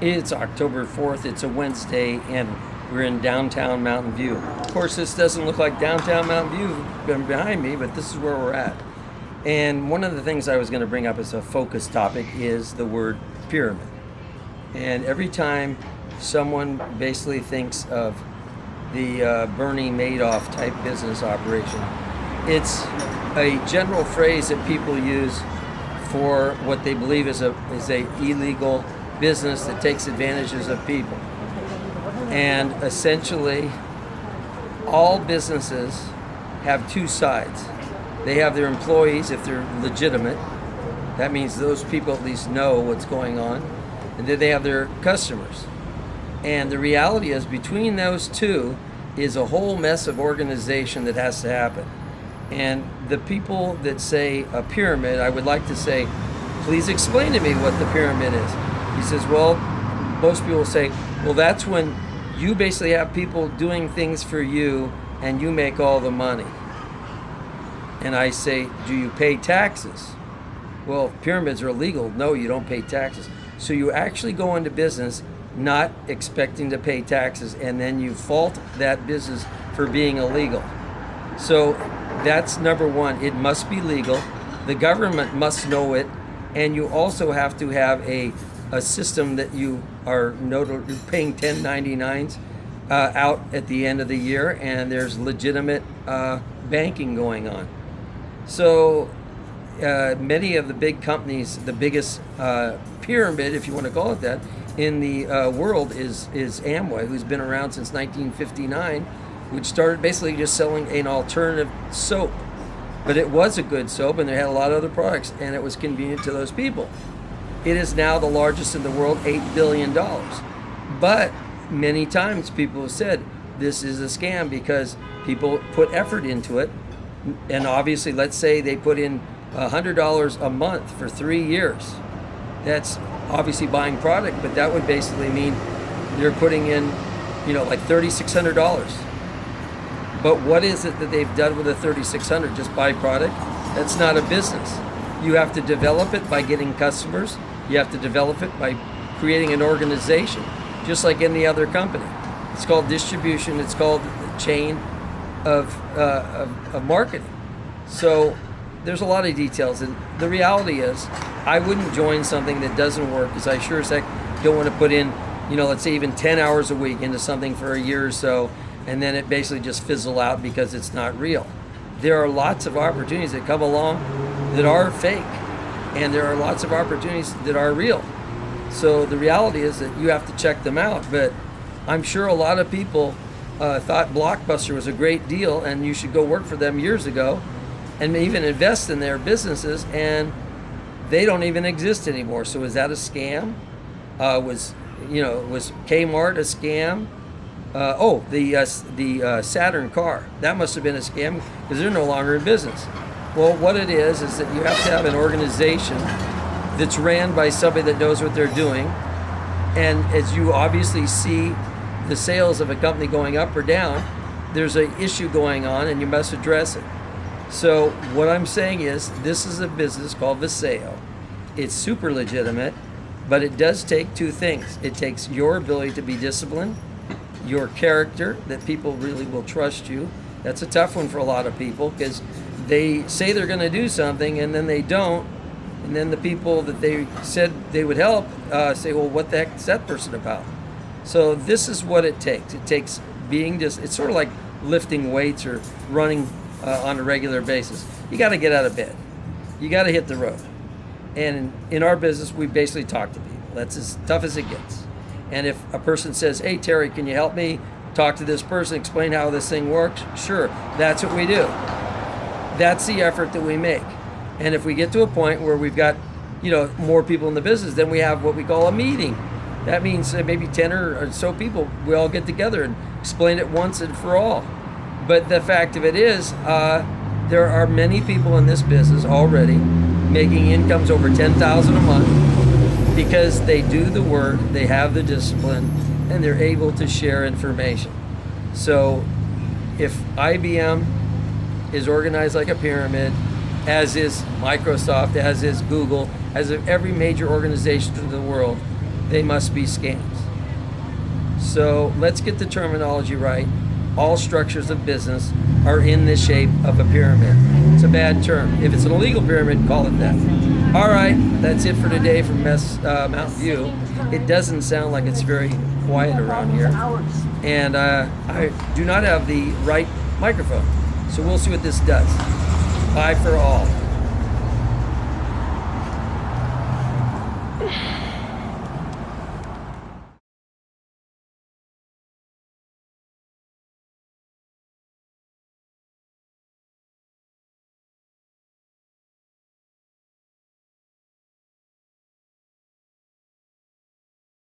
It's October 4th, it's a Wednesday, and we're in downtown Mountain View. Of course, this doesn't look like downtown Mountain View behind me, but this is where we're at. And one of the things I was going to bring up as a focus topic is the word pyramid. And every time someone basically thinks of the Bernie Madoff type business operation, it's a general phrase that people use for what they believe is a illegal business that takes advantages of people. And essentially, all businesses have two sides. They have their employees, if they're legitimate. That means those people at least know what's going on. And then they have their customers. And the reality is, between those two is a whole mess of organization that has to happen. And the people that say a pyramid, I would like to say, please explain to me what the pyramid is. He says, well, most people say, well, that's when you basically have people doing things for you and you make all the money. And I say, do you pay taxes? Well, pyramids are illegal. No, you don't pay taxes. So you actually go into business not expecting to pay taxes, and then you fault that business for being illegal. So that's number one. It must be legal. The government must know it. And you also have to have a system that you are paying 1099s out at the end of the year, and there's legitimate banking going on. So many of the big companies, the biggest pyramid, if you want to call it that, in the world is Amway, who's been around since 1959, which started basically just selling an alternative soap. But it was a good soap, and they had a lot of other products, and it was convenient to those people. It is now the largest in the world, $8 billion. But many times people have said this is a scam because people put effort into it. And obviously, let's say they put in $100 a month for 3 years. That's obviously buying product, but that would basically mean they're putting in, like $3,600. But what is it that they've done with the $3,600? Just buy product? That's not a business. You have to develop it by getting customers. You have to develop it by creating an organization, just like any other company. It's called distribution. It's called the chain of marketing. So there's a lot of details, and the reality is I wouldn't join something that doesn't work, because I sure as heck don't want to put in, let's say even 10 hours a week into something for a year or so, and then it basically just fizzle out because it's not real. There are lots of opportunities that come along that are fake, and there are lots of opportunities that are real. So the reality is that you have to check them out. But I'm sure a lot of people thought Blockbuster was a great deal and you should go work for them years ago and even invest in their businesses, and they don't even exist anymore. So is that a scam? Was Kmart a scam? The Saturn car, that must have been a scam because they're no longer in business. Well, what it is that you have to have an organization that's ran by somebody that knows what they're doing. And as you obviously see the sales of a company going up or down, there's an issue going on and you must address it. So what I'm saying is, this is a business called Vasayo. It's super legitimate, but it does take two things. It takes your ability to be disciplined, your character, that people really will trust you. That's a tough one for a lot of people, because they say they're going to do something and then they don't, and then the people that they said they would help say, well, what the heck is that person about? So this is what it takes. It takes it's sort of like lifting weights or running on a regular basis. You got to get out of bed. You got to hit the road. And in our business, we basically talk to people. That's as tough as it gets. And if a person says, hey, Terry, can you help me talk to this person, explain how this thing works? Sure, that's what we do. That's the effort that we make. And if we get to a point where we've got, more people in the business, then we have what we call a meeting. That means maybe 10 or so people, we all get together and explain it once and for all. But the fact of it is, there are many people in this business already making incomes over $10,000 a month because they do the work, they have the discipline, and they're able to share information. So if IBM is organized like a pyramid, as is Microsoft, as is Google, as is every major organization in the world, they must be scams. So let's get the terminology right. All structures of business are in the shape of a pyramid. It's a bad term. If it's an illegal pyramid, call it that. All right, that's it for today from Mountain View. It doesn't sound like it's very quiet around here. And I do not have the right microphone. So we'll see what this does. Bye for all.